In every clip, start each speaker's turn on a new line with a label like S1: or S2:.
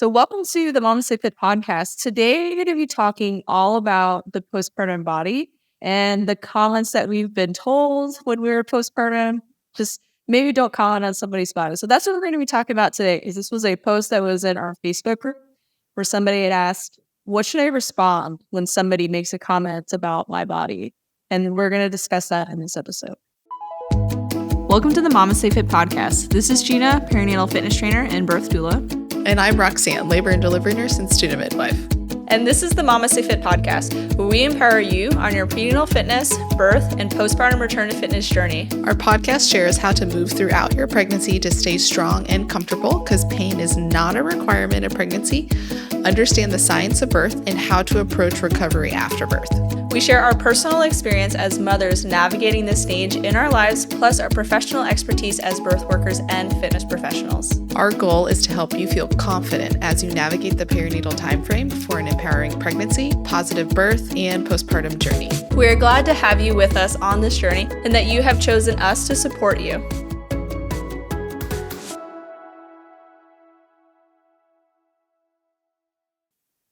S1: So welcome to the MamasteFit podcast. Today, we're going to be talking all about the postpartum body and the comments that we've been told when we were postpartum. Just maybe don't comment on somebody's body. So that's what we're going to be talking about today. Is this was a post that was in our Facebook group where somebody had asked, what should I respond when somebody makes a comment about my body? And we're going to discuss that in this episode. Welcome to the MamasteFit podcast. This is Gina, perinatal fitness trainer and birth doula.
S2: And I'm Roxanne, labor and delivery nurse and student midwife.
S3: And this is the MamasteFit podcast, where we empower you on your prenatal fitness, birth, and postpartum return to fitness journey.
S2: Our podcast shares how to move throughout your pregnancy to stay strong and comfortable, because pain is not a requirement of pregnancy. Understand the science of birth and how to approach recovery after birth.
S3: We share our personal experience as mothers navigating this stage in our lives, plus our professional expertise as birth workers and fitness professionals.
S2: Our goal is to help you feel confident as you navigate the perinatal timeframe for an empowering pregnancy, positive birth, and postpartum journey.
S3: We are glad to have you with us on this journey and that you have chosen us to support you.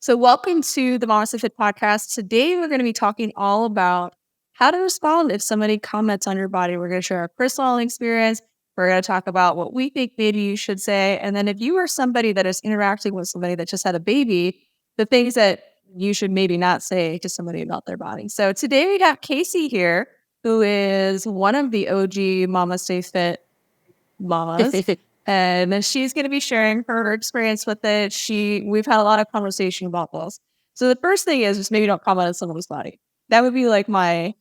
S1: So welcome to the MamasteFit podcast. Today, we're going to be talking all about how to respond if somebody comments on your body. We're going to share our personal experience. We're going to talk about what we think maybe you should say. And then if you are somebody that is interacting with somebody that just had a baby, the things that you should maybe not say to somebody about their body. So today we got Casey here, who is one of the OG MamasteFit mamas. And she's going to be sharing her experience with it. We've had a lot of conversation about this. So the first thing is just maybe don't comment on someone's body. That would be like my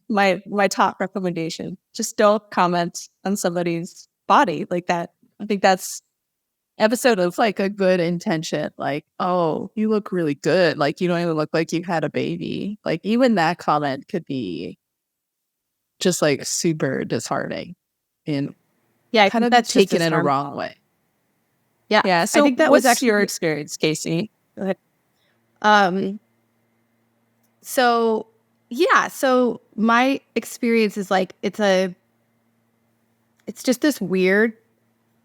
S1: top recommendation. Just don't comment on somebody's body like that. I think that's episode of like a good intention. Like, oh, you look really good. Like, you don't even look like you had a baby. Like, even that comment could be just like super disheartening and kind of that's taken in a wrong way. Yeah. So I think that was actually your experience, Casey. Go ahead.
S4: So my experience is like, it's just this weird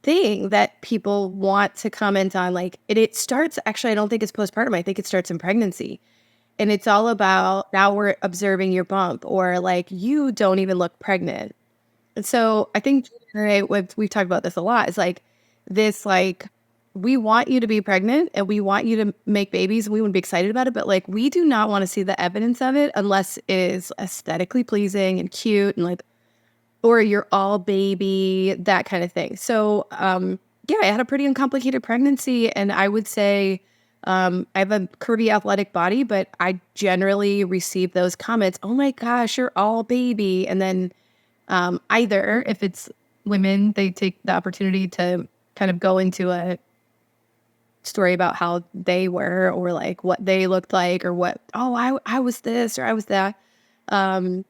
S4: thing that people want to comment on. Like it starts, actually, I don't think it's postpartum. I think it starts in pregnancy. And it's all about, now we're observing your bump, or like, you don't even look pregnant. And so I think we've talked about this a lot. It's like this, like, we want you to be pregnant and we want you to make babies. We would be excited about it, but like, we do not want to see the evidence of it unless it is aesthetically pleasing and cute and like, or you're all baby, that kind of thing. So, I had a pretty uncomplicated pregnancy, and I would say I have a curvy athletic body, but I generally receive those comments, oh my gosh, you're all baby. And then either if it's women, they take the opportunity to kind of go into a story about how they were, or like what they looked like, or what, oh, I was this, or I was that. And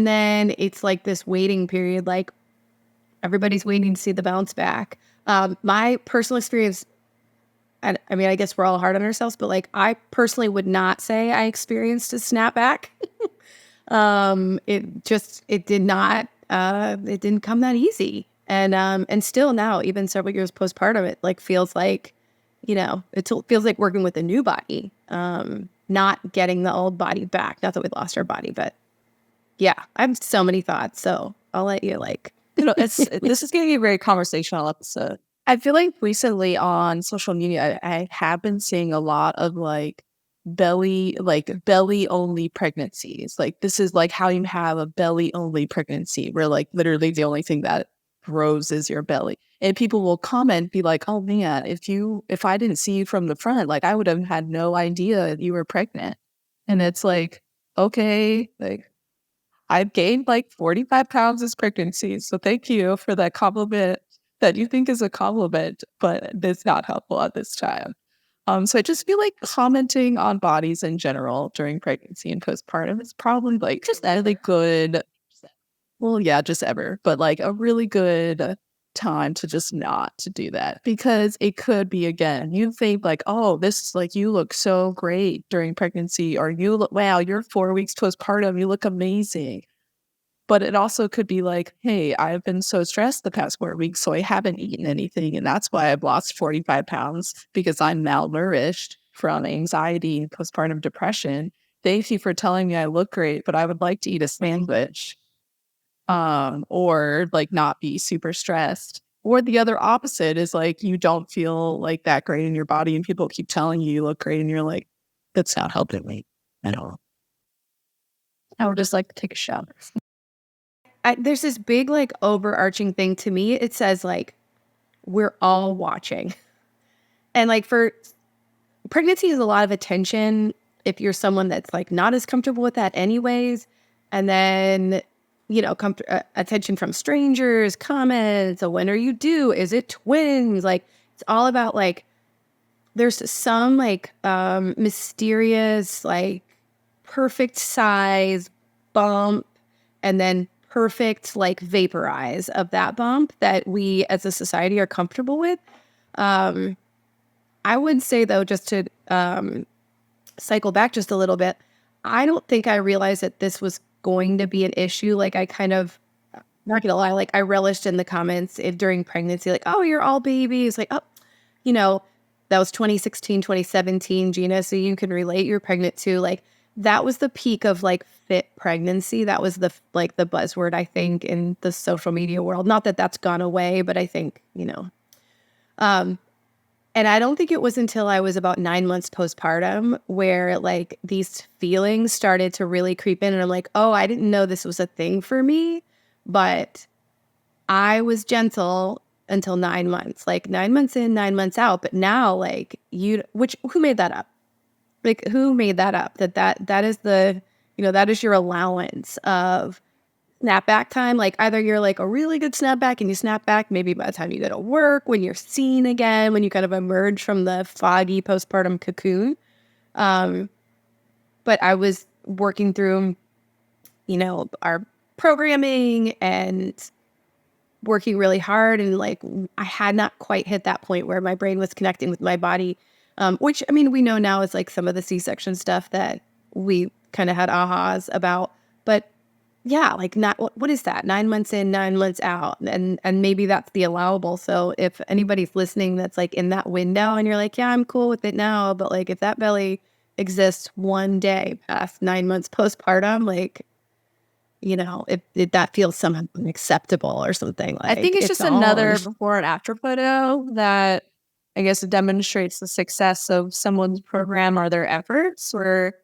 S4: then it's like this waiting period, like everybody's waiting to see the bounce back. My personal experience, and I mean, I guess we're all hard on ourselves, but like, I personally would not say I experienced a snapback. It didn't come that easy. And still now, even several years postpartum, it like feels like, it feels like working with a new body, not getting the old body back. Not that we lost our body, but yeah, I have so many thoughts. So I'll let you
S1: this is going to be a very conversational episode. I feel like recently on social media, I have been seeing a lot of like belly only pregnancies. Like, this is like how you have a belly only pregnancy, where like literally the only thing that grows is your belly. And people will comment, be like, oh man, if I didn't see you from the front, like I would have had no idea you were pregnant. And it's like, okay, like I've gained like 45 pounds this pregnancy. So thank you for that compliment that you think is a compliment, but it's not helpful at this time. So I just feel like commenting on bodies in general during pregnancy and postpartum is probably like just really good. Well, yeah, just ever, but like a really good time to just not to do that, because it could be, again, you think like, oh, this, like, you look so great during pregnancy, or you look, wow, you're 4 weeks postpartum, you look amazing.
S5: But it also could be like, hey, I've been so stressed the past 4 weeks, so I haven't eaten anything. And that's why I've lost 45 pounds because I'm malnourished from anxiety and postpartum depression. Thank you for telling me I look great, but I would like to eat a sandwich, or like not be super stressed. Or the other opposite is like you don't feel like that great in your body and people keep telling you look great and you're like, that's not helping me at all. I would just like to take a shower.
S4: There's this big like overarching thing to me. It says like, we're all watching. And like for pregnancy is a lot of attention if you're someone that's like not as comfortable with that anyways. And then, you know, attention from strangers, comments, so when are you due? Is it twins? Like it's all about like, there's some like mysterious, like perfect size bump and then perfect like vaporize of that bump that we as a society are comfortable with. I would say though, just to cycle back just a little bit, I don't think I realized that this was going to be an issue. Like I kind of, not gonna lie, like I relished in the comments during pregnancy, like, oh, you're all babies. Like, oh, you know, that was 2016, 2017, Gina. So you can relate, you're pregnant too. Like that was the peak of like fit pregnancy. That was the like the buzzword, I think, in the social media world. Not that that's gone away, but I think, you know, and I don't think it was until I was about 9 months postpartum where like these feelings started to really creep in. And I'm like, oh, I didn't know this was a thing for me. But I was gentle until 9 months, like 9 months in, 9 months out. But now like who made that up? Like who made that up? That is the, you know, that is your allowance of snapback time. Like either you're like a really good snapback and you snap back maybe by the time you go to work, when you're seen again, when you kind of emerge from the foggy postpartum cocoon. But I was working through, you know, our programming and working really hard. And like, I had not quite hit that point where my brain was connecting with my body, which I mean, we know now is like some of the C-section stuff that we kind of had ahas about, but yeah, like not what is that? 9 months in, 9 months out, and maybe that's the allowable. So if anybody's listening that's like in that window, and you're like, yeah, I'm cool with it now, but like if that belly exists one day past 9 months postpartum, like, you know, if that feels somehow unacceptable or something, like
S1: I think it's just another before and after photo that I guess it demonstrates the success of someone's program or their efforts. Where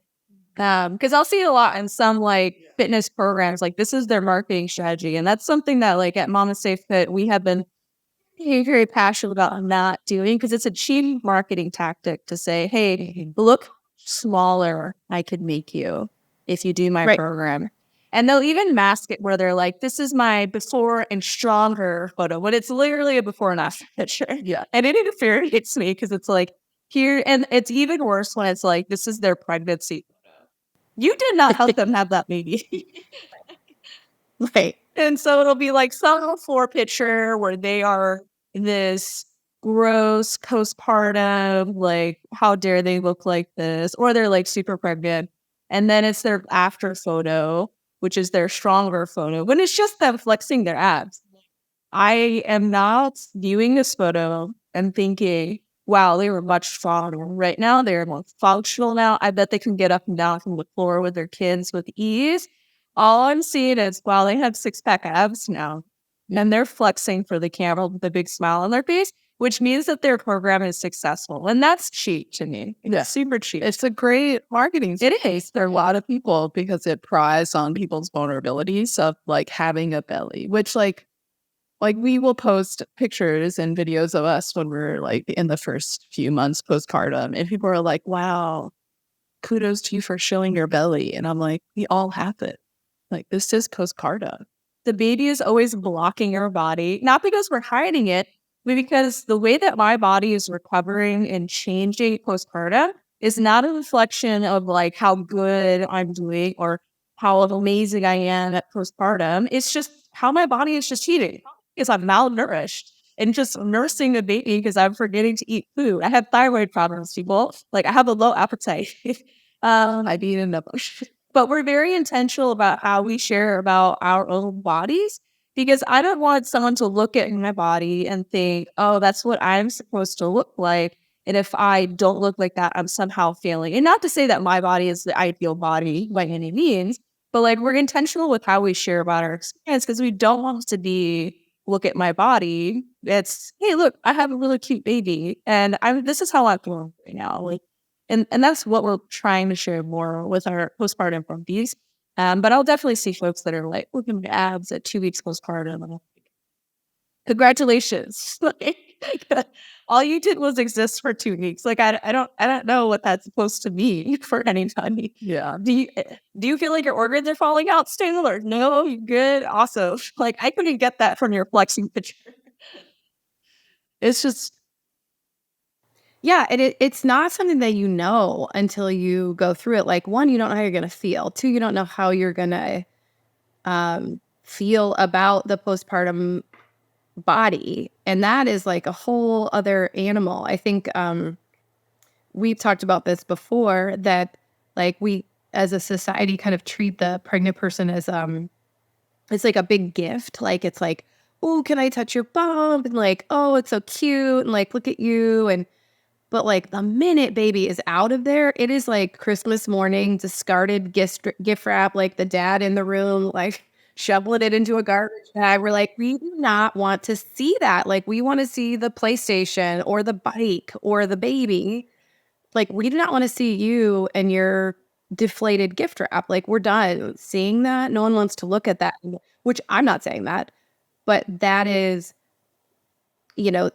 S1: because I'll see it a lot in some like fitness programs, like this is their marketing strategy. And that's something that like at MamasteFit, we have been very, very passionate about not doing because it's a cheap marketing tactic to say, hey, look smaller I could make you if you do my program. And they'll even mask it where they're like, this is my before and stronger photo, but it's literally a before and after picture. Yeah. And it infuriates me because it's like here, and it's even worse when it's like, this is their pregnancy. You did not help them have that baby.
S4: Right.
S1: And so it'll be like some before picture where they are this gross postpartum, like, how dare they look like this? Or they're like super pregnant. And then it's their after photo, which is their stronger photo, when it's just them flexing their abs. I am not viewing this photo and thinking, wow, they were much stronger right now. They're more functional now. I bet they can get up and down from the floor with their kids with ease. All I'm seeing is, wow, they have six-pack abs now. And they're flexing for the camera with a big smile on their face, which means that their program is successful. And that's cheap to me. It's super cheap.
S5: It's a great marketing
S1: It is.
S5: There are a lot of people because it pries on people's vulnerabilities of like having a belly, which like we will post pictures and videos of us when we're like in the first few months postpartum, and people are like, wow, kudos to you for showing your belly. And I'm like, we all have it. Like, this is postpartum.
S1: The baby is always blocking your body, not because we're hiding it, but because the way that my body is recovering and changing postpartum is not a reflection of like how good I'm doing or how amazing I am at postpartum. It's just how my body is just cheating. Because I'm malnourished and just nursing a baby because I'm forgetting to eat food. I have thyroid problems, people. Like I have a low appetite.
S5: I've eaten a bunch.
S1: But we're very intentional about how we share about our own bodies, because I don't want someone to look at my body and think, oh, that's what I'm supposed to look like. And if I don't look like that, I'm somehow failing. And not to say that my body is the ideal body by any means, but like we're intentional with how we share about our experience, because we don't want it to be, look at my body. It's, hey, look, I have a really cute baby, and this is how I'm feeling right now. Like, and that's what we're trying to share more with our postpartum from these. But I'll definitely see folks that are like, look at my abs at 2 weeks postpartum. And I'm like, congratulations. Like, all you did was exist for 2 weeks. Like, I don't know what that's supposed to mean for anybody.
S5: Yeah.
S1: Do you feel like your organs are falling out still, or no, you're good? Awesome. Like, I couldn't get that from your flexing picture.
S5: It's just,
S4: Yeah, and it's not something that you know until you go through it. Like, one, you don't know how you're going to feel. Two, you don't know how you're going to feel about the postpartum body. And that is like a whole other animal. I think we've talked about this before, that like we as a society kind of treat the pregnant person as it's like a big gift. Like, it's like, oh, can I touch your bump? And like, oh, it's so cute. And like, look at you. But like the minute baby is out of there, it is like Christmas morning, discarded gift wrap, like the dad in the room, like shoveling it into a garbage bag. We're like, we do not want to see that. Like, we want to see the PlayStation or the bike or the baby. Like, we do not want to see you and your deflated gift wrap. Like, we're done seeing that. No one wants to look at that, which I'm not saying that, but that is,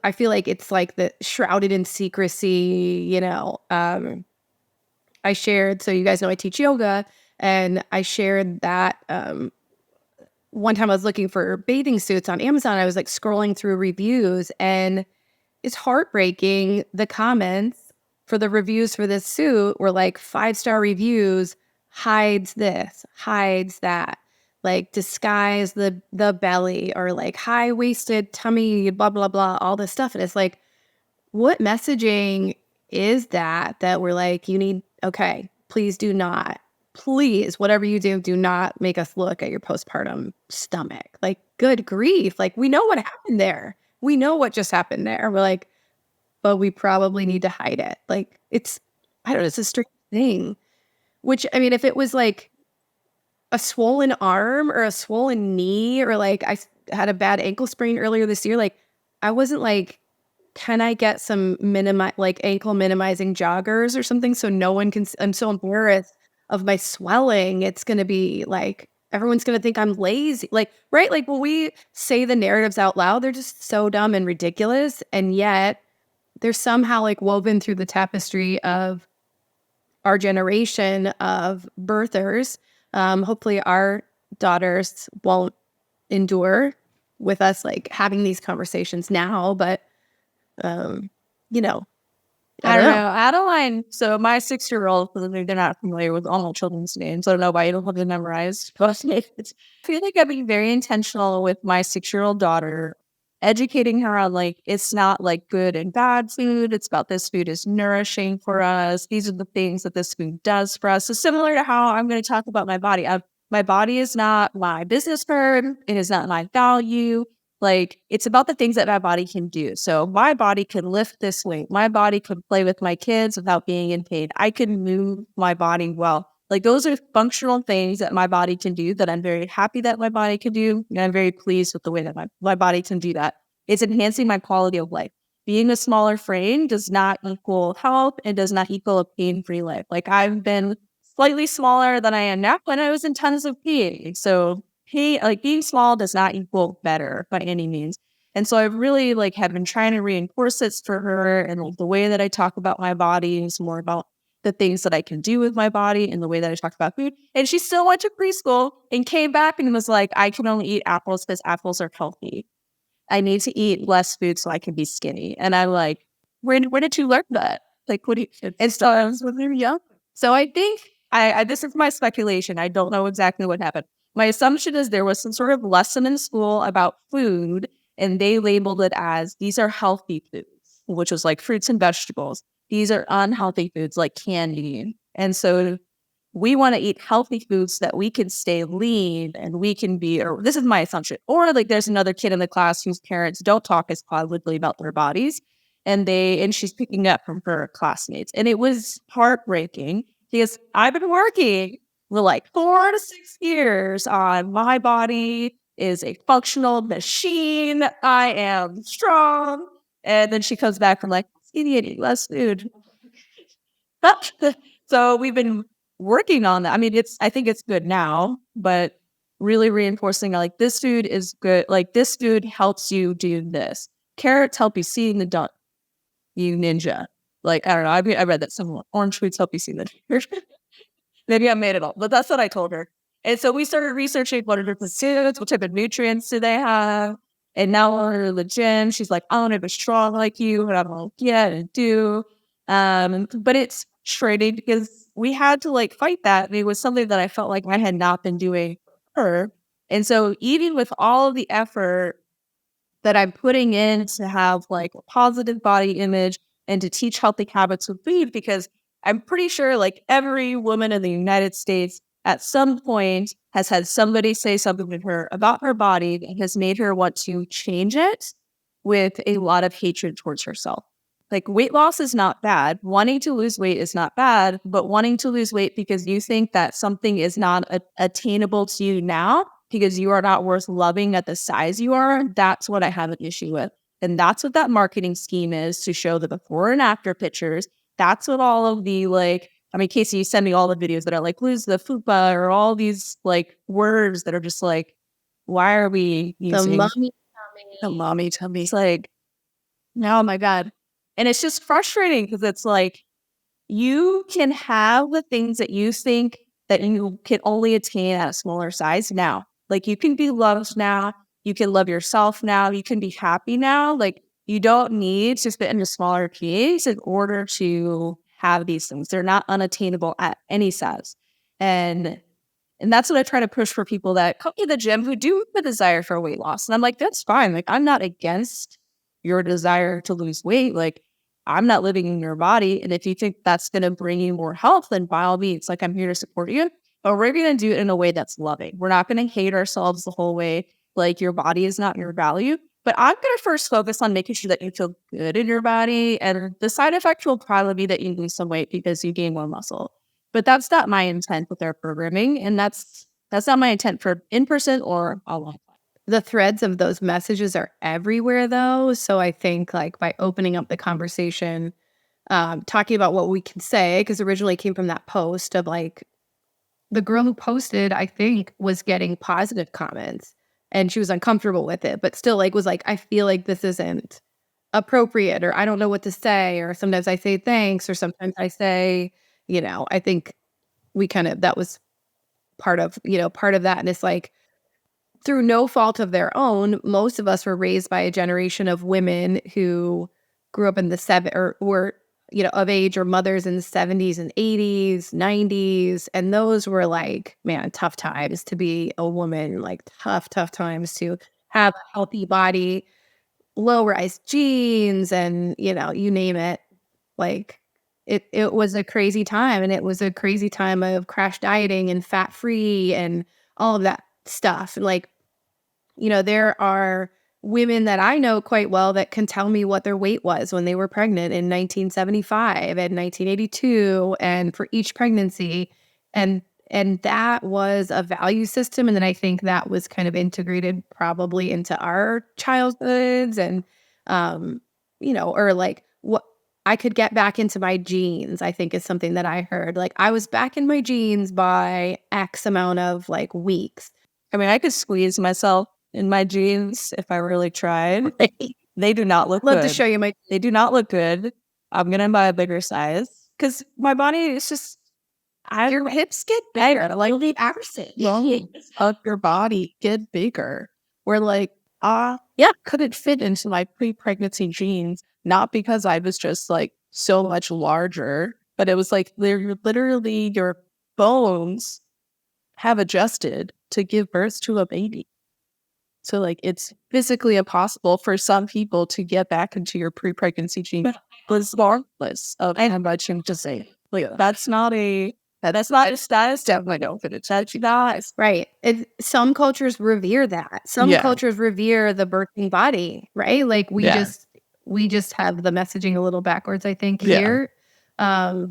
S4: I feel like it's like the shrouded in secrecy, I shared, so you guys know I teach yoga, and I shared that one time I was looking for bathing suits on Amazon. I was like scrolling through reviews, and it's heartbreaking. The comments for the reviews for this suit were like 5-star reviews, hides this, hides that, like disguise the belly, or like high-waisted tummy, blah, blah, blah, all this stuff. And it's like, what messaging is that we're like, okay, please do not, please, whatever you do not make us look at your postpartum stomach. Like, good grief. Like, we know what happened there. We know what just happened there. We're like, but we probably need to hide it. Like, I don't know, it's a strange thing. Which, I mean, if it was like a swollen arm or a swollen knee, or like I had a bad ankle sprain earlier this year, like I wasn't like, can I get some ankle minimizing joggers or something so no one can, I'm so embarrassed of my swelling. It's going to be like, everyone's going to think I'm lazy. Like, right? Like, when we say the narratives out loud, they're just so dumb and ridiculous. And yet they're somehow like woven through the tapestry of our generation of birthers. Hopefully our daughters won't endure with us like having these conversations now, but I don't know.
S1: Adeline, so my 6-year-old, they're not familiar with all my children's names. I don't know why you don't have them memorized. But I feel like I've been very intentional with my 6-year-old daughter, educating her on like, it's not like good and bad food. It's about, this food is nourishing for us. These are the things that this food does for us. So similar to how I'm going to talk about my body. My body is not my business card. It is not my value. Like, it's about the things that my body can do. So my body can lift this weight. My body can play with my kids without being in pain. I can move my body well. Like, those are functional things that my body can do, that I'm very happy that my body can do. And I'm very pleased with the way that my body can do that. It's enhancing my quality of life. Being a smaller frame does not equal health. It does not equal a pain-free life. Like, I've been slightly smaller than I am now when I was in tons of pain. So being small does not equal better by any means. And so I really have been trying to reinforce this for her. And like, the way that I talk about my body is more about the things that I can do with my body, and the way that I talk about food. And she still went to preschool and came back and was like, I can only eat apples because apples are healthy. I need to eat less food so I can be skinny. And I'm like, where did you learn that? Like, what do you? And so I was when they were young. So I think this is my speculation. I don't know exactly what happened. My assumption is there was some sort of lesson in school about food, and they labeled it as, these are healthy foods, which was like fruits and vegetables. These are unhealthy foods like candy. And so we want to eat healthy foods so that we can stay lean and we can be, or this is my assumption, or like there's another kid in the class whose parents don't talk as positively about their bodies, and she's picking up from her classmates. And it was heartbreaking because I've been working for like 4 to 6 years on my body is a functional machine. I am strong. And then she comes back from like, skinny and eat less food. So we've been working on that. I mean, I think it's good now, but really reinforcing like this food is good. Like this food helps you do this. Carrots help you see in the dark, you ninja. Like, I don't know. I read that somewhere. Orange foods help you see in the dark. Maybe I made it up, but that's what I told her. And so we started researching what are different foods, what type of nutrients do they have. And now we're in the gym. She's like, I want to be strong like you. And I'm like, yeah, I do. But it's frustrating because we had to like fight that. And it was something that I felt like I had not been doing for her. And so even with all of the effort that I'm putting in to have like a positive body image and to teach healthy habits with food, because I'm pretty sure like every woman in the United States at some point has had somebody say something to her about her body that has made her want to change it with a lot of hatred towards herself. Like weight loss is not bad. Wanting to lose weight is not bad, but wanting to lose weight because you think that something is not attainable to you now because you are not worth loving at the size you are, that's what I have an issue with. And that's what that marketing scheme is, to show the before and after pictures. That's what all of the like, I mean, Casey, you send me all the videos that are like, lose the fupa, or all these like words that are just like, why are we using
S4: The mommy
S5: The mommy tummy.
S1: It's like, oh my God. And it's just frustrating because it's like, you can have the things that you think that you can only attain at a smaller size now. Like you can be loved now. You can love yourself now. You can be happy now. Like you don't need to fit into smaller piece in order to have these things. They're not unattainable at any size. And that's what I try to push for people that come to the gym who do have a desire for weight loss. And I'm like, that's fine. Like I'm not against your desire to lose weight. Like I'm not living in your body. And if you think that's going to bring you more health, then by all means, like I'm here to support you. But we're going to do it in a way that's loving. We're not going to hate ourselves the whole way. Like your body is not your value. But I'm going to first focus on making sure that you feel good in your body. And the side effect will probably be that you lose some weight because you gain more muscle. But that's not my intent with our programming. And that's not my intent for in-person or online.
S4: The threads of those messages are everywhere, though. So I think like by opening up the conversation, talking about what we can say, because originally it came from that post of like the girl who posted, I think, was getting positive comments and she was uncomfortable with it, but still like was like, I feel like this isn't appropriate, or I don't know what to say, or sometimes I say thanks, or sometimes I say, I think that was part of that. And it's like, through no fault of their own, most of us were raised by a generation of women who grew up in the or were, of age or mothers in the 70s and 80s, 90s. And those were like, man, tough times to be a woman, like tough times to have a healthy body, low-rise jeans, and, you name it. Like it was a crazy time, and it was a crazy time of crash dieting and fat-free and all of that stuff. And like, there are women that I know quite well that can tell me what their weight was when they were pregnant in 1975 and 1982 and for each pregnancy. And that was a value system. And then I think that was kind of integrated probably into our childhoods and, or like what I could get back into my jeans, I think is something that I heard. Like I was back in my jeans by X amount of like weeks.
S1: I mean, I could squeeze myself in my jeans if I really tried. They do not look good.
S4: Love to show you
S1: They do not look good. I'm going to buy a bigger size because my body is just, your hips get bigger. Like the opposite.
S5: Of your body get bigger. We're like, couldn't fit into my pre-pregnancy jeans, not because I was just like so much larger, but it was like literally your bones have adjusted to give birth to a baby. So like it's physically impossible for some people to get back into your pre-pregnancy jeans. But regardless of how much you to say, like that's not a
S1: That's not a status.
S5: Definitely don't fit it.
S1: That's not.
S4: Right. Some cultures revere that. Some
S5: Yeah.
S4: cultures revere the birthing body, right? Like we
S5: Yeah.
S4: just have the messaging a little backwards, I think,
S5: Yeah.
S4: here.
S5: I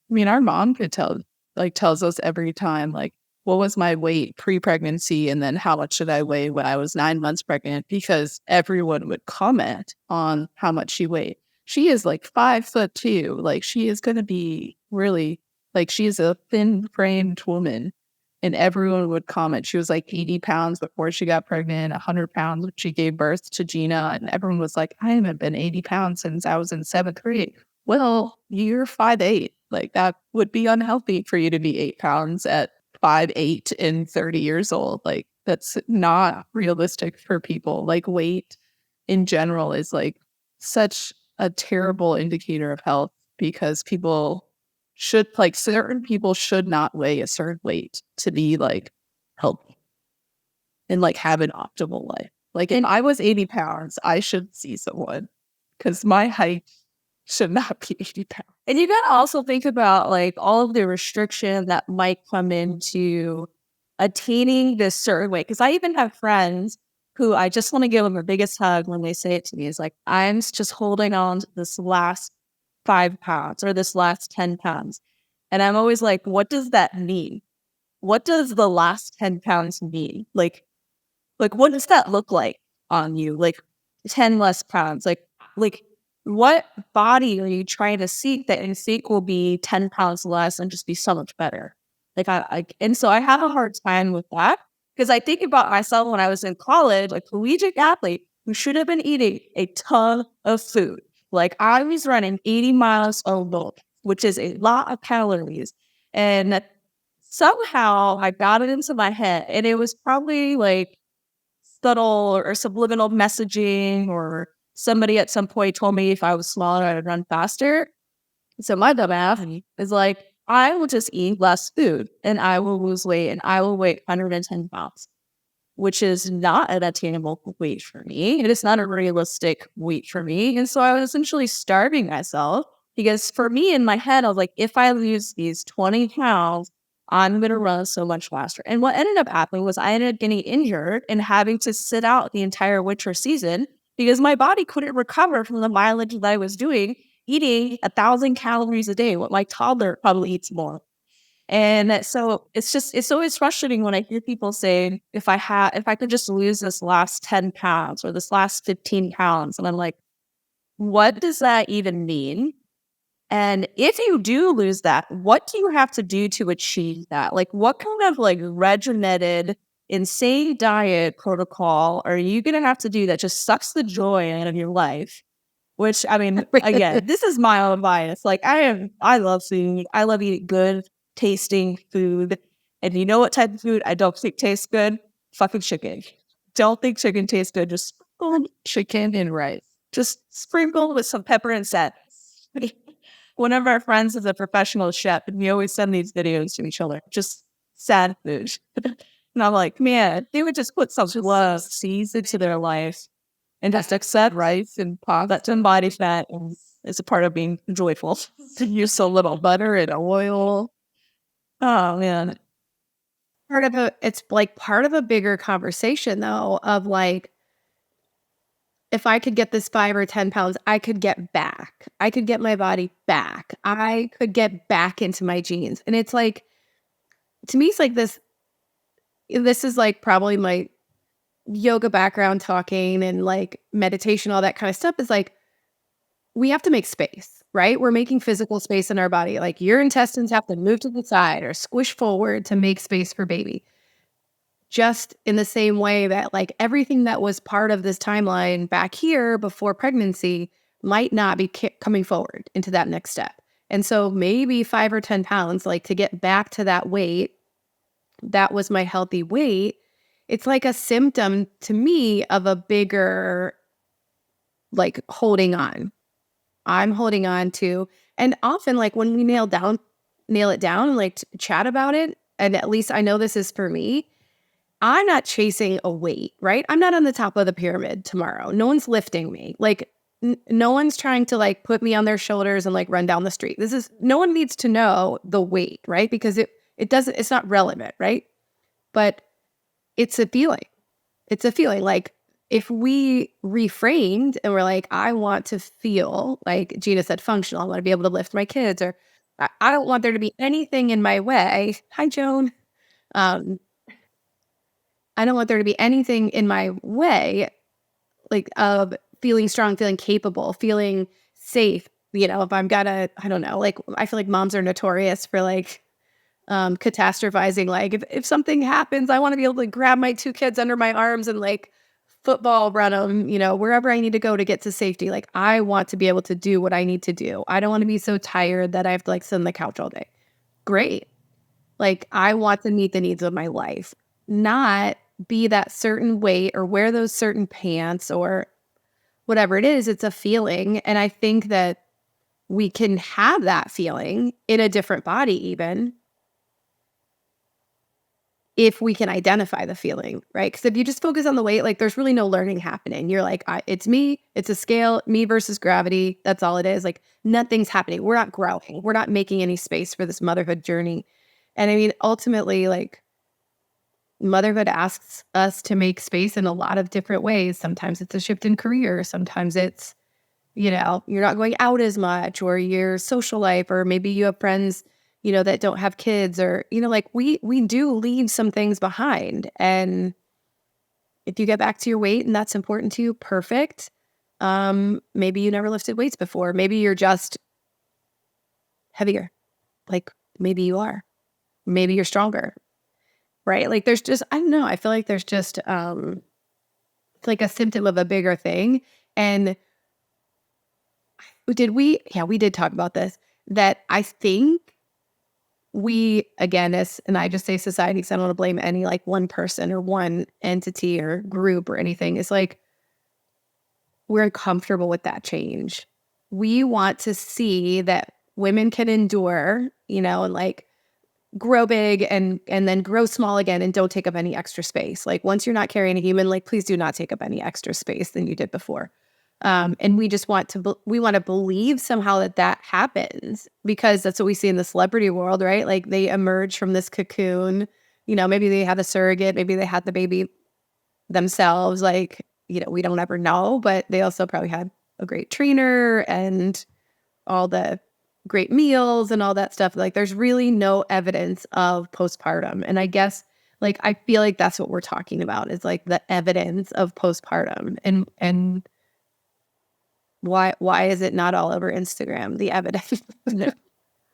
S5: mean, our mom could tells us every time, like, what was my weight pre-pregnancy and then how much should I weigh when I was 9 months pregnant, because everyone would comment on how much she weighed. She is like 5'2". Like, she is going to be really, like, she is a thin-framed woman. And everyone would comment. She was like 80 pounds before she got pregnant, 100 pounds when she gave birth to Gina. And everyone was like, I haven't been 80 pounds since I was in 7th grade. Well, you're 5'8". Like, that would be unhealthy for you to be 8 pounds at 5'8" and 30 years old. Like, that's not realistic for people. Like, weight in general is like such a terrible indicator of health, because certain people should not weigh a certain weight to be like healthy and like have an optimal life. Like, if I was 80 pounds, I should see someone, because my height should not be 80 pounds.
S1: And you got to also think about like all of the restriction that might come into attaining this certain weight. Because I even have friends who I just want to give them the biggest hug when they say it to me. It's like, I'm just holding on to this last 5 pounds or this last 10 pounds. And I'm always like, what does that mean? What does the last 10 pounds mean? Like what does that look like on you? Like 10 less pounds? Like what body are you trying to seek that you think will be 10 pounds less and just be so much better? And so I have a hard time with that, because I think about myself when I was in college, like collegiate athlete who should have been eating a ton of food. Like, I was running 80 miles a month, which is a lot of calories. And somehow I got it into my head, and it was probably like subtle or subliminal messaging, or somebody at some point told me if I was smaller, I'd run faster. So my dumb ass is like, I will just eat less food and I will lose weight, and I will weigh 110 pounds, which is not an attainable weight for me. It is not a realistic weight for me. And so I was essentially starving myself, because for me in my head, I was like, if I lose these 20 pounds, I'm going to run so much faster. And what ended up happening was I ended up getting injured and having to sit out the entire winter season, because my body couldn't recover from the mileage that I was doing, eating 1,000 calories a day, what my toddler probably eats more. And so it's always frustrating when I hear people saying, if I could just lose this last 10 pounds or this last 15 pounds. And I'm like, what does that even mean? And if you do lose that, what do you have to do to achieve that? Like, what kind of like regimented, insane diet protocol are you going to have to do that just sucks the joy out of your life? Which, I mean, again, this is my own bias. Like, I love food. I love eating good tasting food. And you know what type of food I don't think tastes good? Fucking chicken. Don't think chicken tastes good. Just sprinkle chicken and rice. Just sprinkle with some pepper and salt. One of our friends is a professional chef, and we always send these videos to each other. Just sad food. And I'm like, man, they would just put some love, seeds into their life, and just accept rice and pasta and body fat, and it's a part of being joyful. To use a little butter and oil. Oh man.
S4: It's like part of a bigger conversation though, of like, if I could get this 5 or 10 pounds, I could get back. I could get my body back. I could get back into my jeans. And it's like, to me, it's like this is like probably my yoga background talking and like meditation, all that kind of stuff, is like, we have to make space, right? We're making physical space in our body. Like, your intestines have to move to the side or squish forward to make space for baby. Just in the same way that like everything that was part of this timeline back here before pregnancy might not be coming forward into that next step. And so maybe 5 or 10 pounds, like to get back to that weight, that was my healthy weight. It's like a symptom to me of a bigger, like, holding on. I'm holding on to, and often like when we nail it down and like chat about it, and at least I know this is for me, I'm not chasing a weight, right? I'm not on the top of the pyramid tomorrow. No one's lifting me. Like, no one's trying to like put me on their shoulders and like run down the street. No one needs to know the weight, right? Because it's not relevant, right? But it's a feeling. It's a feeling. Like if we reframed and we're like, I want to feel like Gina said, functional. I want to be able to lift my kids, or I don't want there to be anything in my way. Hi, Joan. I don't want there to be anything in my way, like of feeling strong, feeling capable, feeling safe. You know, if I'm gonna, I don't know, like I feel like moms are notorious for like catastrophizing. Like if something happens, I want to be able to grab my 2 kids under my arms and like football run them, you know, wherever I need to go to get to safety. Like I want to be able to do what I need to do. I don't want to be so tired that I have to like sit on the couch all day. Great. Like I want to meet the needs of my life, not be that certain weight or wear those certain pants or whatever it is. It's a feeling. And I think that we can have that feeling in a different body even if we can identify the feeling, right? Because if you just focus on the weight, like there's really no learning happening. You're like, it's me, it's a scale, me versus gravity. That's all it is. Like nothing's happening. We're not growing. We're not making any space for this motherhood journey. And I mean, ultimately, like motherhood asks us to make space in a lot of different ways. Sometimes it's a shift in career. Sometimes it's, you know, you're not going out as much, or your social life, or maybe you have friends, you know, that don't have kids, or, you know, like we do leave some things behind. And if you get back to your weight and that's important to you, perfect. Maybe you never lifted weights before. Maybe you're just heavier. Like maybe you are. Maybe you're stronger. Right? Like there's just, I don't know. I feel like there's just it's like a symptom of a bigger thing. And we did talk about this, that I think we, again, and I just say society because I don't want to blame any like one person or one entity or group or anything. It's like we're uncomfortable with that change. We want to see that women can endure, you know, and like grow big and then grow small again and don't take up any extra space. Like once you're not carrying a human, like please do not take up any extra space than you did before. And we just want to believe somehow that happens because that's what we see in the celebrity world, right? Like they emerge from this cocoon, you know, maybe they had a surrogate, maybe they had the baby themselves. Like, you know, we don't ever know, but they also probably had a great trainer and all the great meals and all that stuff. Like there's really no evidence of postpartum. And I guess like, I feel like that's what we're talking about is like the evidence of postpartum and why is it not all over Instagram? The evidence.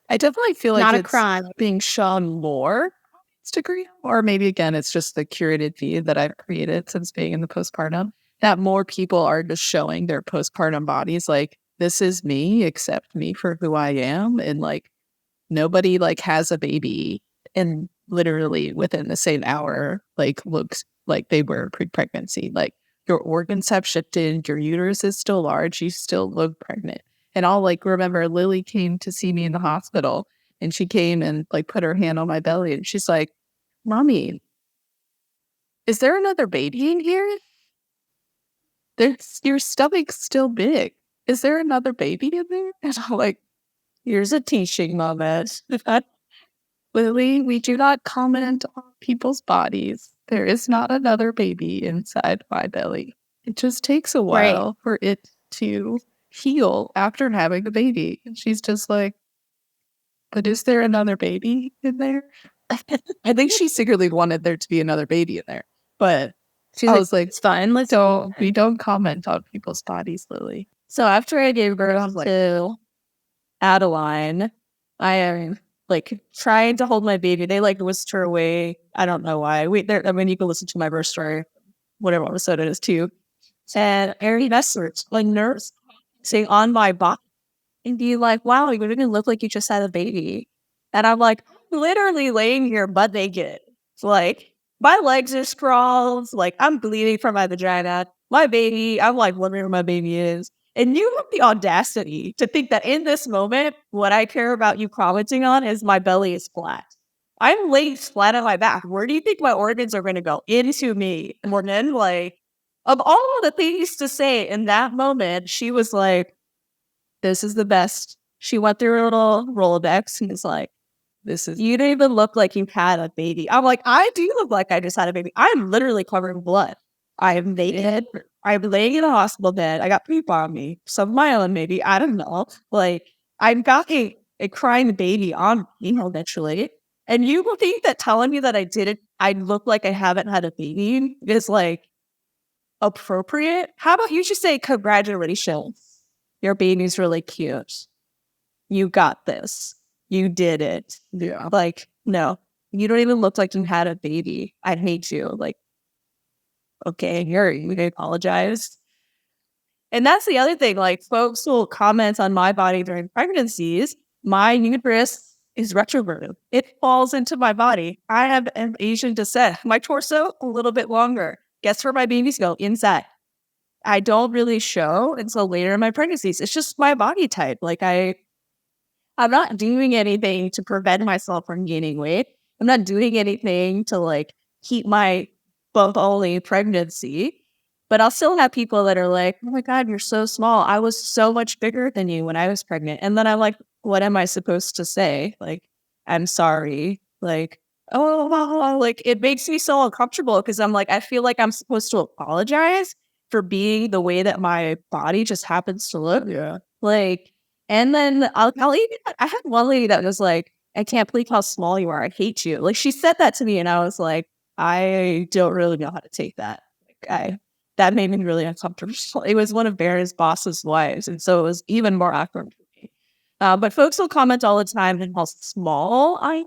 S5: I definitely feel like
S4: Not a
S5: it's
S4: crime.
S5: being shown more on Instagram, or maybe again, it's just the curated feed that I've created since being in the postpartum, that more people are just showing their postpartum bodies. Like, this is me, accept me for who I am. And like, nobody like has a baby and literally within the same hour, like looks like they were pre-pregnancy. Like your organs have shifted, your uterus is still large, you still look pregnant. And I'll like remember Lily came to see me in the hospital and she came and like put her hand on my belly and she's like, Mommy, is there another baby in here? Your stomach's still big. Is there another baby in there? And I'm like, here's a teaching moment. Lily, we do not comment on people's bodies. There is not another baby inside my belly. It just takes a while for it to heal after having a baby. And she's just like, but is there another baby in there? I think she secretly wanted there to be another baby in there. But
S4: She's
S5: I was like,
S4: it's fine.
S5: we don't comment on people's bodies, Lily.
S1: So after I gave birth to Adeline, I am like trying to hold my baby. They like whisked her away. I don't know why. I mean, you can listen to my birth story, whatever episode it is too. And Ari Vesser's like nurse saying on my body and be like, wow, you don't even look like you just had a baby. And I'm like, literally laying here butt naked. It's like my legs are sprawled. Like I'm bleeding from my vagina. My baby, I'm like wondering where my baby is. And you have the audacity to think that in this moment, what I care about you commenting on is my belly is flat. I'm laying flat on my back. Where do you think my organs are going to go? Into me. And then like, of all of the things to say in that moment, she was like, this is the best. She went through her little Rolodex and was like, you don't even look like you've had a baby. I'm like, I do look like I just had a baby. I'm literally covered in blood. I am naked. I'm laying in a hospital bed. I got poop on me. Some of my own, maybe. I don't know. Like, I've got a crying baby on me, literally. And you will think that telling me that I look like I haven't had a baby is like appropriate. How about you just say, congratulations. Your baby's really cute. You got this. You did it.
S5: Yeah.
S1: Like, no, you don't even look like you had a baby. I hate you. Like, okay, you apologize. And that's the other thing. Like, folks will comment on my body during pregnancies. My uterus is retroverted. It falls into my body. I have an Asian descent. My torso, a little bit longer. Guess where my babies go? Inside. I don't really show until later in my pregnancies. It's just my body type. Like, I'm not doing anything to prevent myself from gaining weight. I'm not doing anything to like keep my bump-only pregnancy. But I'll still have people that are like, oh my God, you're so small. I was so much bigger than you when I was pregnant. And then I'm like, what am I supposed to say? Like, I'm sorry. Like, oh, like it makes me so uncomfortable because I'm like, I feel like I'm supposed to apologize for being the way that my body just happens to look.
S5: Yeah.
S1: Like, and then I'll even, I had one lady that was like, I can't believe how small you are. I hate you. Like, she said that to me, and I was like, I don't really know how to take that. Like, that made me really uncomfortable. It was one of Barron's boss's wives, and so it was even more awkward for me. But folks will comment all the time on how small I am,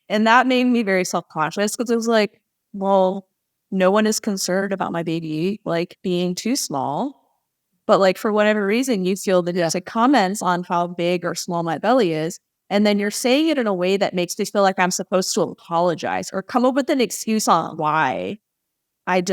S1: and that made me very self-conscious because it was like, well, no one is concerned about my baby like being too small. But like for whatever reason, you feel the need to comment on how big or small my belly is. And then you're saying it in a way that makes me feel like I'm supposed to apologize or come up with an excuse on why I'm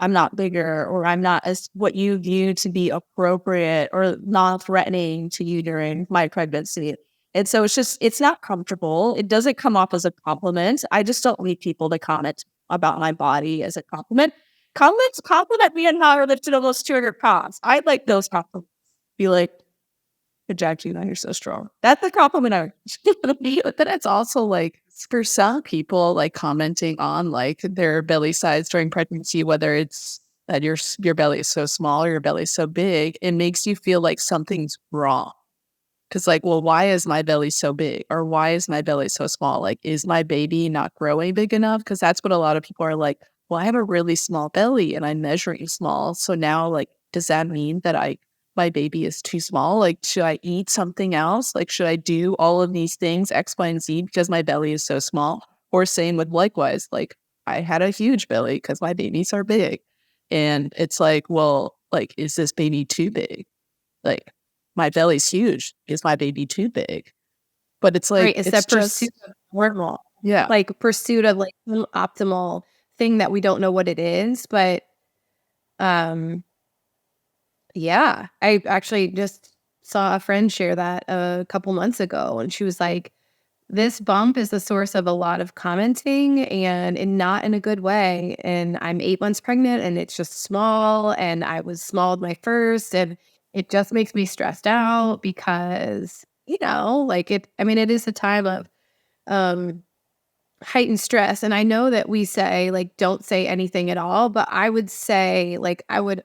S1: not bigger or I'm not as what you view to be appropriate or non-threatening to you during my pregnancy. And so it's not comfortable. It doesn't come off as a compliment. I just don't need people to comment about my body as a compliment. Compliment me on how I lifted almost 200 pounds. I like those compliments. Be like, good job, Gina, you're so strong. That's a compliment I
S5: But then it's also like for some people, like commenting on like their belly size during pregnancy, whether it's that your belly is so small or your belly is so big, it makes you feel like something's wrong. Because like, well, why is my belly so big? Or why is my belly so small? Like, is my baby not growing big enough? Because that's what a lot of people are like, well, I have a really small belly and I'm measuring small. So now like, does that mean that my baby is too small? Like, should I eat something else? Like, should I do all of these things, X, Y, and Z, because my belly is so small? Or same with likewise, like I had a huge belly because my babies are big. And it's like, well, like, is this baby too big? Like, my belly's huge. Is my baby too big? But it's like,
S4: right, it's that pursuit of normal.
S5: Yeah.
S4: Like pursuit of like some optimal thing that we don't know what it is. But yeah, I actually just saw a friend share that a couple months ago, and she was like, this bump is the source of a lot of commenting and not in a good way. And I'm 8 months pregnant and it's just small. And I was small at my first. And it just makes me stressed out because, like it is a time of heightened stress. And I know that we say like, don't say anything at all. But I would say like, I would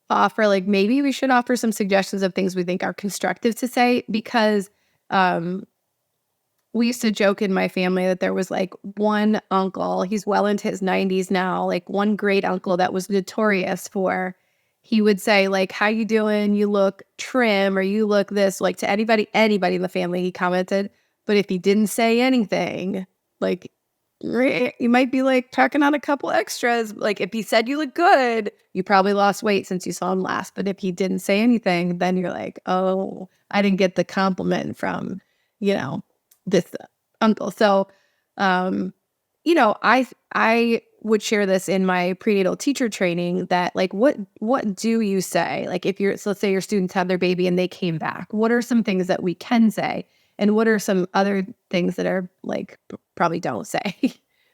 S4: offer like, maybe we should offer some suggestions of things we think are constructive to say because, we used to joke in my family that there was like one uncle, he's well into his 90s now, like one great uncle that was notorious for, he would say like, how you doing? You look trim or you look this, like to anybody in the family, he commented. But if he didn't say anything, like you might be like tucking on a couple extras. Like if he said you look good, you probably lost weight since you saw him last. But if he didn't say anything, then you're like, oh, I didn't get the compliment from, this uncle. So, I would share this in my prenatal teacher training that like, what do you say? Like so let's say your students have their baby and they came back, what are some things that we can say? And what are some other things that are like, probably don't say?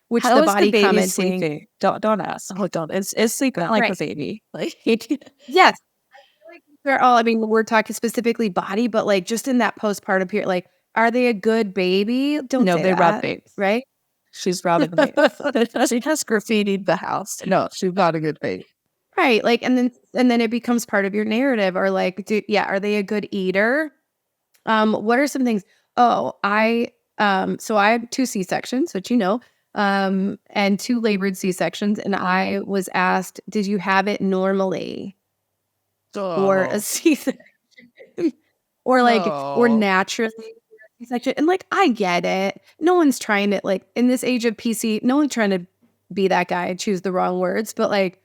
S4: which
S1: How
S4: the
S1: is the
S4: body
S1: baby
S4: commenting.
S1: sleeping? Don't ask. Oh, don't. It's sleeping like a
S4: Right.
S1: baby. Like
S4: Yes. Like, they're all, I mean, we're talking specifically body, but like just in that postpartum period, like, are they a good baby? Don't
S1: no,
S4: say
S1: they rub
S4: that,
S1: babes.
S4: right?
S1: She's rubbing babes. She just graffitied the house. No, she's not a good baby.
S4: Right. Like, and then it becomes part of your narrative, or like, are they a good eater? What are some things? Oh, so I had 2 C-sections, which and 2 labored C-sections, and I was asked, "Did you have it normally or a
S5: Oh,
S4: C-section?" Or like, or
S5: no.
S4: naturally C-section. And like, I get it. No one's trying to, like, in this age of PC, no one's trying to be that guy and choose the wrong words, but like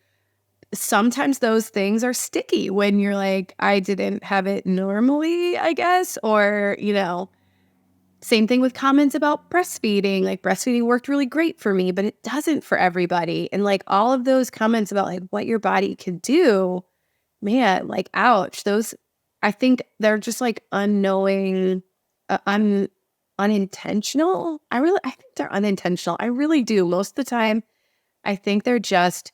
S4: sometimes those things are sticky when you're like, I didn't have it normally, I guess. Or, same thing with comments about breastfeeding. Like, breastfeeding worked really great for me, but it doesn't for everybody. And like all of those comments about like what your body can do, man, like, ouch. Those, I think they're just like unknowing, unintentional. I think they're unintentional. I really do. Most of the time, I think they're just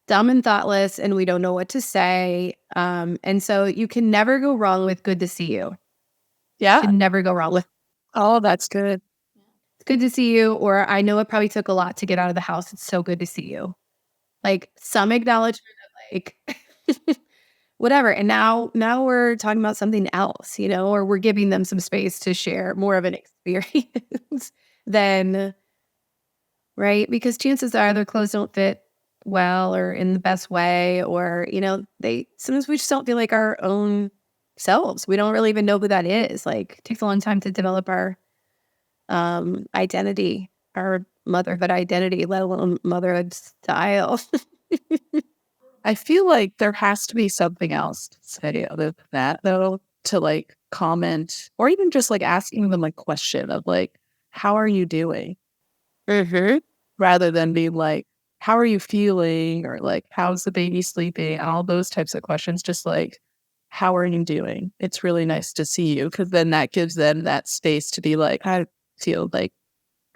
S4: dumb and thoughtless, and we don't know what to say. And so you can never go wrong with "good to see you."
S1: Yeah.
S4: Can never go wrong with
S1: Oh, that's good.
S4: "it's good to see you," or "I know it probably took a lot to get out of the house. It's so good to see you." Like some acknowledgement of like whatever. And now we're talking about something else, or we're giving them some space to share more of an experience than, right? Because chances are their clothes don't fit well or in the best way, or, they sometimes we just don't feel like our own selves. We don't really even know who that is. Like, it takes a long time to develop our identity, our motherhood identity, let alone motherhood style.
S5: I feel like there has to be something else to say other than that, though, to like comment or even just like asking them a question of like, how are you doing?
S4: Mm-hmm.
S5: Rather than being like, how are you feeling? Or like, how's the baby sleeping? All those types of questions. Just like, how are you doing? It's really nice to see you. Cause then that gives them that space to be like, I feel like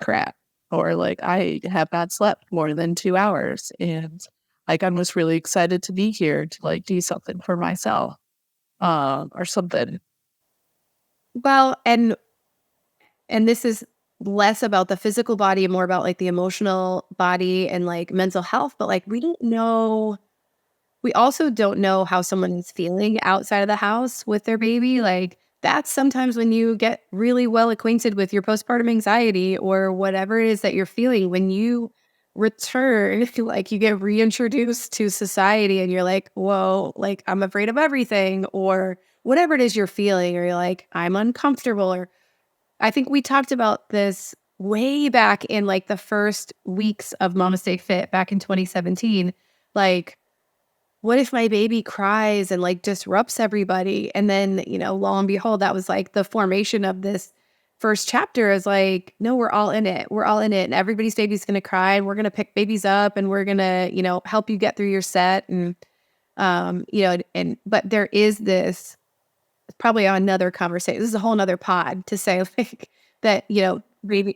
S5: crap. Or like, I have not slept more than 2 hours. And like, I'm just really excited to be here to like do something for myself, or something.
S4: Well, and this is less about the physical body and more about like the emotional body and like mental health, but like we also don't know how someone is feeling outside of the house with their baby. Like, that's sometimes when you get really well acquainted with your postpartum anxiety or whatever it is that you're feeling. When you return, like, you get reintroduced to society and you're like, whoa, like, I'm afraid of everything, or whatever it is you're feeling, or you're like, I'm uncomfortable. Or I think we talked about this way back in like the first weeks of MamasteFit back in 2017. Like, what if my baby cries and like disrupts everybody? And then, lo and behold, that was like the formation of this first chapter is like, no, we're all in it. We're all in it. And everybody's baby's going to cry, and we're going to pick babies up, and we're going to, help you get through your set. And, but there is this, probably another conversation. This is a whole nother pod to say like that,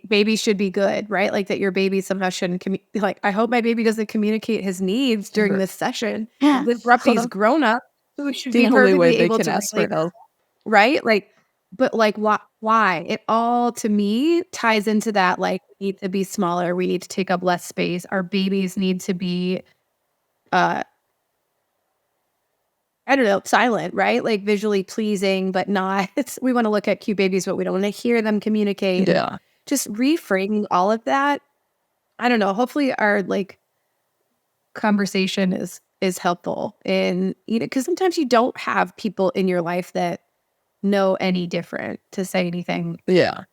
S4: baby should be good, right? Like that your baby somehow shouldn't like, I hope my baby doesn't communicate his needs during this session. Disrupt these grown up who should
S5: The
S4: be
S5: only way
S4: perfectly
S5: they
S4: able
S5: can
S4: to
S5: ask for
S4: relate,
S5: help.
S4: right? Like, but like, why? It all to me ties into that. Like, we need to be smaller. We need to take up less space. Our babies need to be, I don't know, silent, right? Like visually pleasing, but not, we want to look at cute babies, but we don't want to hear them communicate. And
S5: Yeah.
S4: just reframing all of that. I don't know. Hopefully our like conversation is helpful. And, because sometimes you don't have people in your life that know any different to say anything
S5: Yeah.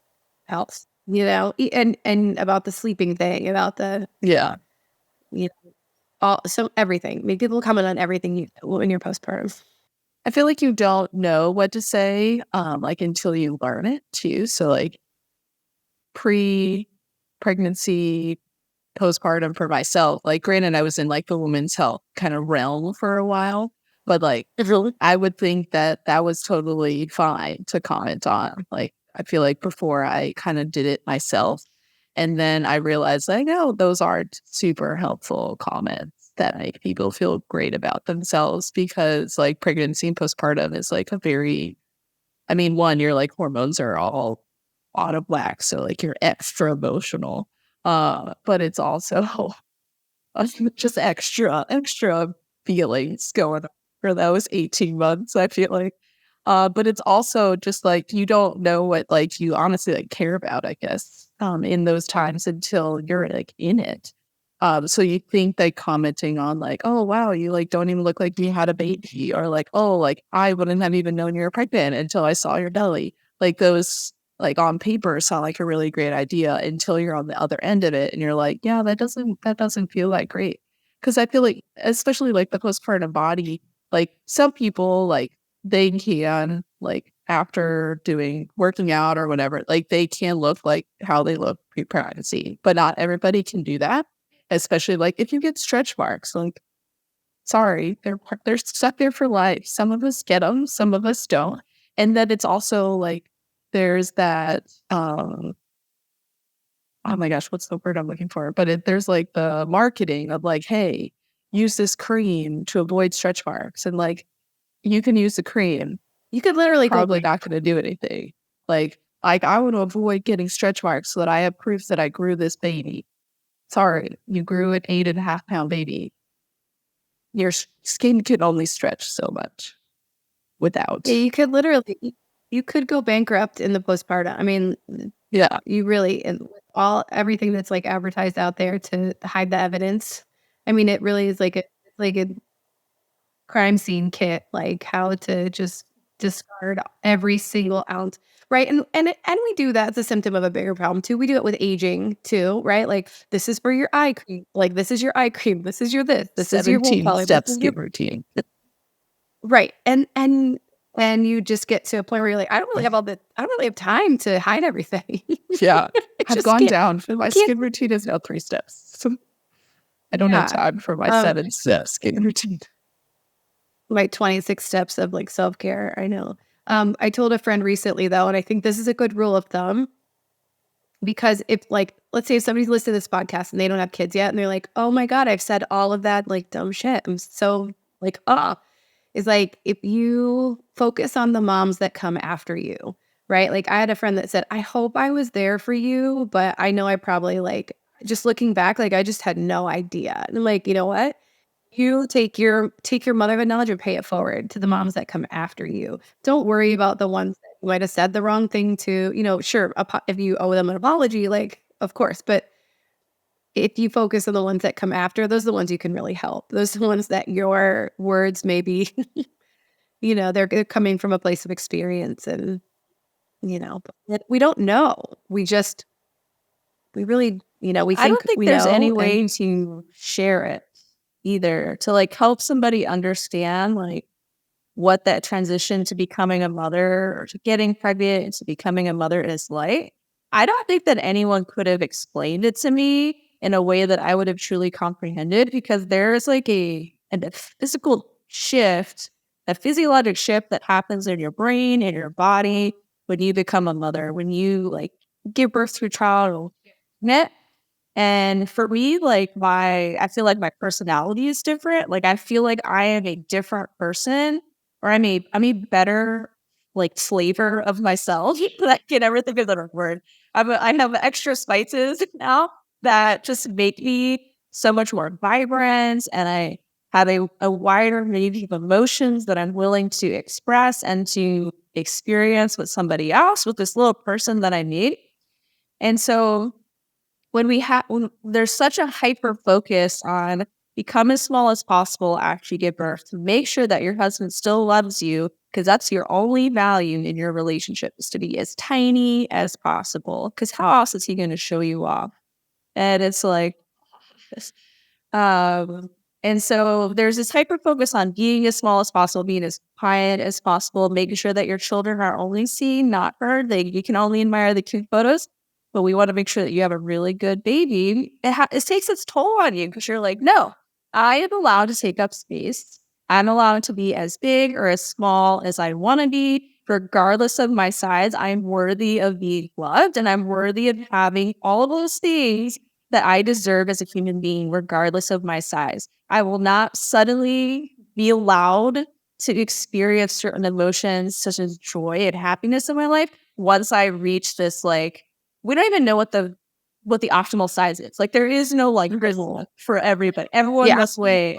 S4: else, and about the sleeping thing, about the,
S5: Yeah.
S4: so everything. I mean, people comment on everything when you're postpartum.
S5: I feel like you don't know what to say, like until you learn it too. So like pre-pregnancy, postpartum for myself, like granted, I was in like the women's health kind of realm for a while, but like I would think that that was totally fine to comment on. Like I feel like before I kind of did it myself, And then I realized, like, no, those aren't super helpful comments that make people feel great about themselves, because like pregnancy and postpartum is like a very, I mean, one, your like hormones are all out of whack. So like you're extra emotional. But it's also just extra feelings going on for those 18 months, I feel like. But it's also just like you don't know what like you honestly like care about, I guess, in those times until you're like in it. So you think like commenting on like, oh wow, you like don't even look like you had a baby, or like, oh, like I wouldn't have even known you were pregnant until I saw your belly. Like those like on paper sound like a really great idea until you're on the other end of it and you're like, yeah, that doesn't feel like great. Because I feel like, especially like the postpartum body, like some people like they can like after doing working out or whatever, like they can look like how they look pre-pregnancy, but not everybody can do that. Especially like if you get stretch marks, like sorry, they're stuck there for life. Some of us get them, some of us don't. And then it's also like there's that oh my gosh, what's the word I'm looking for? But there's like the marketing of like, hey, use this cream to avoid stretch marks, and like you can use the cream,
S4: You could literally go
S5: probably not going to do anything. Like I want to avoid getting stretch marks so that I have proof that I grew this baby. Sorry, you grew an 8.5 pound baby. Your skin can only stretch so much without.
S4: Yeah, you could literally, you could go bankrupt in the postpartum. I mean,
S5: Yeah.
S4: you really, and with everything that's like advertised out there to hide the evidence. I mean, it really is like a crime scene kit, like how to just discard every single ounce, right? And we do that as a symptom of a bigger problem too. We do it with aging too, right? Like this is for your eye cream, like this is your eye cream, this is your this is your womb
S5: 17
S4: polyp,
S5: step
S4: this is your
S5: skin routine.
S4: right. And you just get to a point where you're like, I don't really have time to hide everything.
S5: Yeah.
S4: I
S5: I've
S4: just
S5: gone
S4: can't-
S5: down. My
S4: can't-
S5: skin routine is now 3 steps. So I don't have
S4: Yeah.
S5: time for my 7-step skin routine.
S4: Like 26 steps of like self-care. I know. I told a friend recently though, and I think this is a good rule of thumb, because if like, let's say if somebody's listening to this podcast and they don't have kids yet and they're like, oh my God, I've said all of that like dumb shit. I'm so like, is like, if you focus on the moms that come after you, right? Like I had a friend that said, I hope I was there for you, but I know I probably like, just looking back, like I just had no idea. And I'm like, you know what? You take your motherhood knowledge and pay it forward to the moms that come after you. Don't worry about the ones that you might have said the wrong thing to. You know, sure, if you owe them an apology, like of course, but if you focus on the ones that come after, those are the ones you can really help. Those are the ones that your words maybe, you know, they're coming from a place of experience, and you know, but we don't know. We really, you know, we think
S1: I don't think
S4: we
S1: there's
S4: know,
S1: any
S4: and-
S1: way to share it either, to like help somebody understand like what that transition to becoming a mother or to getting pregnant to becoming a mother is like. I don't think that anyone could have explained it to me in a way that I would have truly comprehended, because there's like a physical shift, a physiologic shift that happens in your brain and your body when you become a mother, when you like give birth to a child. And for me, like I feel like my personality is different. Like I feel like I am a different person, or I'm a better like flavor of myself. I can never think of the right word. I have extra spices now that just make me so much more vibrant, and I have a wider range of emotions that I'm willing to express and to experience with somebody else, with this little person that I meet. And so when there's such a hyper focus on become as small as possible after you give birth, to make sure that your husband still loves you, because that's your only value in your relationship, is to be as tiny as possible, because how else is he going to show you off? And it's like and so there's this hyper focus on being as small as possible, being as quiet as possible, making sure that your children are only seen, not heard. You can only admire the cute photos, but we want to make sure that you have a really good baby. It takes its toll on you, because you're like, no, I am allowed to take up space. I'm allowed to be as big or as small as I want to be. regardless of my size, I'm worthy of being loved and I'm worthy of having all those things that I deserve as a human being, regardless of my size. I will not suddenly be allowed to experience certain emotions such as joy and happiness in my life once I reach this, like, we don't even know what the optimal size is. Like, there is no like rule for everybody. Everyone must weigh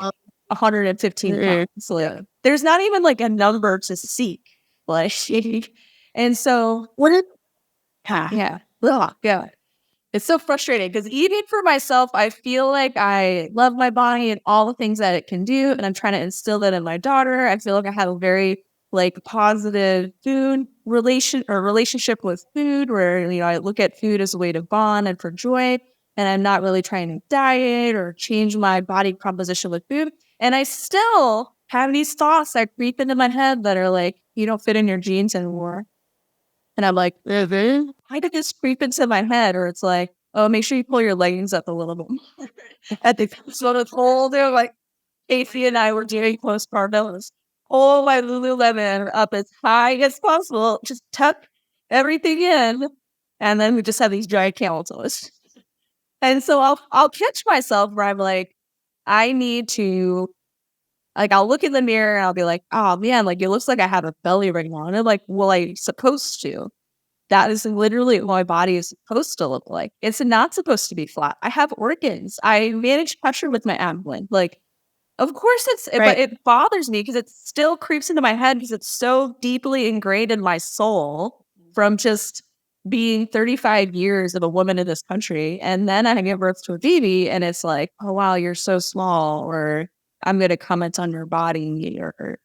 S1: 115 pounds. Like, there's not even like a number to seek. Like, and so
S4: What if
S1: yeah. Ugh, yeah. It's so frustrating because even for myself, I feel like I love my body and all the things that it can do. And I'm trying to instill that in my daughter. I feel like I have a very like positive relationship with food where, you know, I look at food as a way to bond and for joy. And I'm not really trying to diet or change my body composition with food. And I still have these thoughts that creep into my head that are like, you don't fit in your jeans anymore. And I'm like, why did this creep into my head? Or it's like, oh, make sure you pull your leggings up a little bit more. At the so the whole day, like Casey and I were doing postpartum. Pull my Lululemon up as high as possible, just tuck everything in, and then we just have these giant camel toes. And so I'll catch myself where I'm like, I need to, like, I'll look in the mirror and I'll be like, oh man, like it looks like I have a belly right now. And I'm like, well, I'm supposed to. That is literally what my body is supposed to look like. It's not supposed to be flat. I have organs. I manage pressure with my abdomen. Like, of course but it bothers me because it still creeps into my head because it's so deeply ingrained in my soul from just being 35 years of a woman in this country. And then I give birth to a baby and it's like, oh, wow, you're so small, or I'm going to comment on your body, or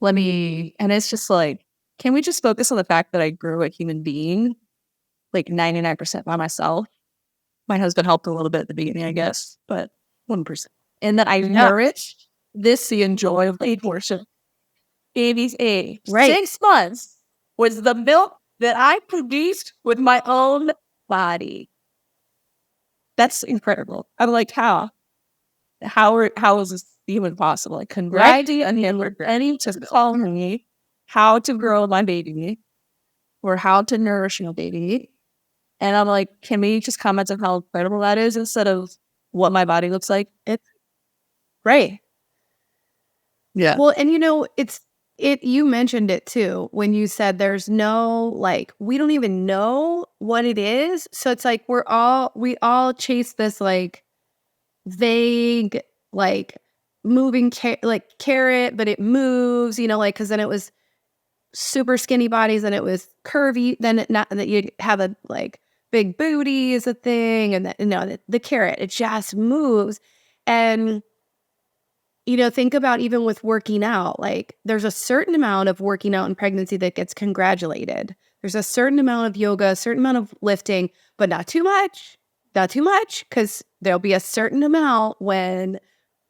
S1: let me, and it's just like, can we just focus on the fact that I grew a human being like 99% by myself? My husband helped a little bit at the beginning, I guess, but 1%. And that I nourished the enjoy of late portion. Baby's age. 6 months was the milk that I produced with my own body. That's incredible. I'm like, how is this even possible? Like, congratulations on him for any to call me how to grow my baby or how to nourish your baby. And I'm like, can we just comment on how incredible that is instead of what my body looks like?
S4: It's right.
S5: Yeah.
S4: Well, and you know, you mentioned it too when you said there's no, like, we don't even know what it is. So it's like we all chase this like vague, like moving carrot, but it moves, you know, like, because then it was super skinny bodies and it was curvy. Then not that you have a like big booty is a thing, and that, you know, the carrot, it just moves. And you know, think about even with working out, like there's a certain amount of working out in pregnancy that gets congratulated. There's a certain amount of yoga, a certain amount of lifting, but not too much, because there'll be a certain amount when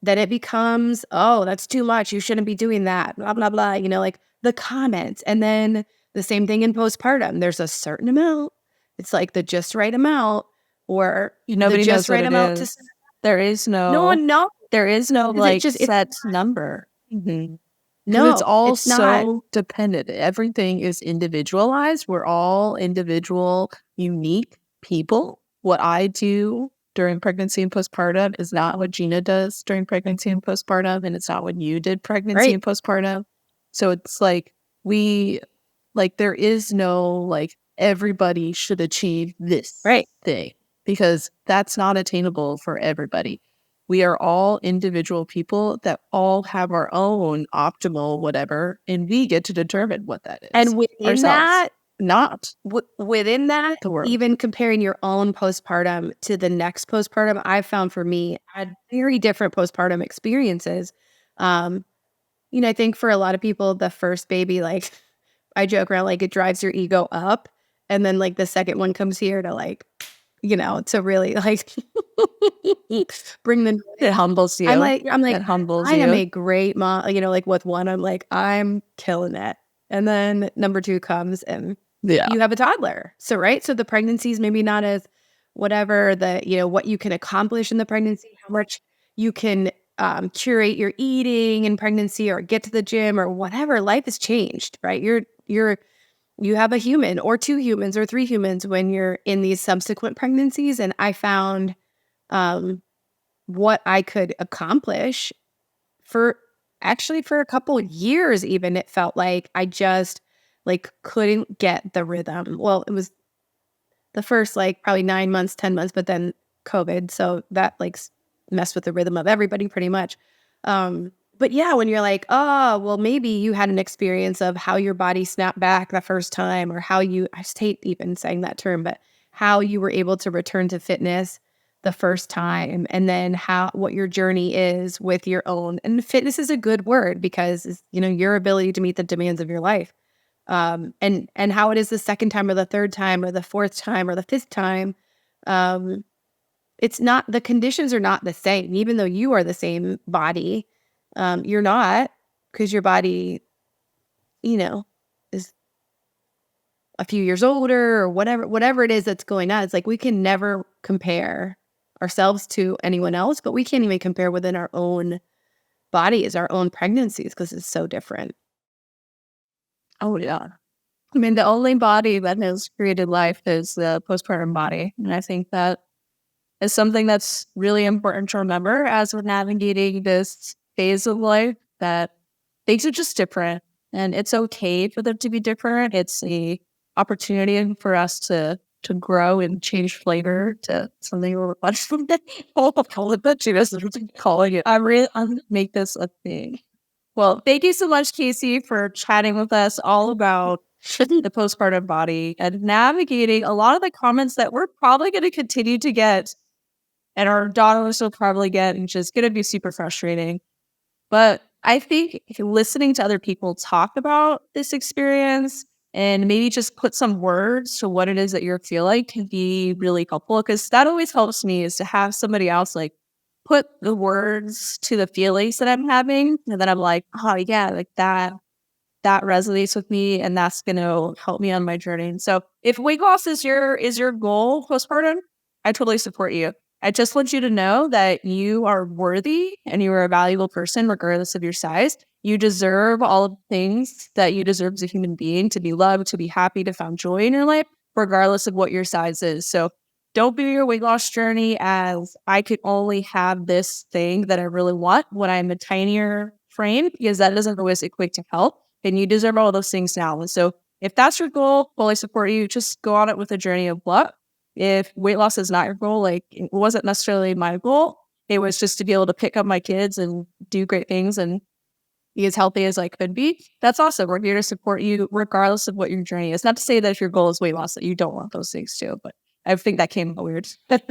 S4: then it becomes, oh, that's too much. You shouldn't be doing that, blah, blah, blah, you know, like the comments. And then the same thing in postpartum. There's a certain amount. It's like the just right amount, or
S1: nobody
S4: the just
S1: knows what
S4: right
S1: it
S4: amount
S1: is. There is
S4: no one knows.
S1: There is no like set number. No, it's all so dependent. Everything is individualized. We're all individual, unique people. What I do during pregnancy and postpartum is not what Gina does during pregnancy and postpartum, and it's not what you did pregnancy and postpartum. So it's like there is no like everybody should achieve this thing, because that's not attainable for everybody. We are all individual people that all have our own optimal whatever, and we get to determine what that is.
S4: And within that,
S1: within that,
S4: even comparing your own postpartum to the next postpartum, I found for me, I had very different postpartum experiences. You know, I think for a lot of people, the first baby, like I joke around, like it drives your ego up, and then like the second one comes here to like, you know, to really like bring the,
S1: it humbles you.
S4: I'm like,
S1: it humbles
S4: I
S1: you.
S4: am a great mom, you know, like with one, I'm like, I'm killing it. And then number 2 comes and you have a toddler. So, so the pregnancy is maybe not as whatever you know, what you can accomplish in the pregnancy, how much you can curate your eating in pregnancy or get to the gym or whatever. Life has changed, right? You're you have a human or 2 humans or 3 humans when you're in these subsequent pregnancies. And I found what I could accomplish for a couple of years. Even it felt like I just couldn't get the rhythm. Well, it was the first probably 9 months, 10 months, but then COVID. So that messed with the rhythm of everybody pretty much. But yeah, when you're like, oh, well, maybe you had an experience of how your body snapped back the first time, or how I just hate even saying that term, but how you were able to return to fitness the first time, and then what your journey is with your own. And fitness is a good word because it's, your ability to meet the demands of your life. And how it is the second time or the third time or the fourth time or the fifth time. It's not, the conditions are not the same, even though you are the same body. You're not, because your body, is a few years older or whatever it is that's going on. It's we can never compare ourselves to anyone else, but we can't even compare within our own bodies, our own pregnancies, because it's so different.
S1: Oh, yeah. I mean, the only body that has created life is the postpartum body. And I think that is something that's really important to remember as we're navigating this phase of life, that things are just different, and it's okay for them to be different. It's a opportunity for us to grow and change flavor to something we're calling it. I'm gonna make this a thing. Well, thank you so much, Casey, for chatting with us all about the postpartum body and navigating a lot of the comments that we're probably going to continue to get, and our daughters will probably get, which is going to be super frustrating. But I think listening to other people talk about this experience and maybe just put some words to what it is that you feel like can be really helpful, because that always helps me, is to have somebody else put the words to the feelings that I'm having, and then I'm like, oh yeah, that resonates with me, and that's going to help me on my journey. And so if weight loss is your goal postpartum, I totally support you. I just want you to know that you are worthy and you are a valuable person, regardless of your size. You deserve all of the things that you deserve as a human being: to be loved, to be happy, to find joy in your life, regardless of what your size is. So don't view your weight loss journey as, I could only have this thing that I really want when I'm a tinier frame, because that doesn't always equate to health. And you deserve all those things now. And so if that's your goal, fully support you. Just go on it with a journey of luck. If weight loss is not your goal, it wasn't necessarily my goal. It was just to be able to pick up my kids and do great things and be as healthy as I could be. That's awesome. We're here to support you regardless of what your journey is. Not to say that if your goal is weight loss that you don't want those things too, but I think that came out weird. But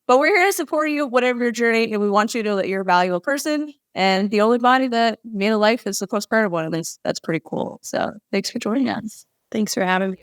S1: we're here to support you, whatever your journey, and we want you to know that you're a valuable person. And the only body that made a life is the postpartum one, and that's pretty cool. So thanks for joining us.
S4: Thanks for having me.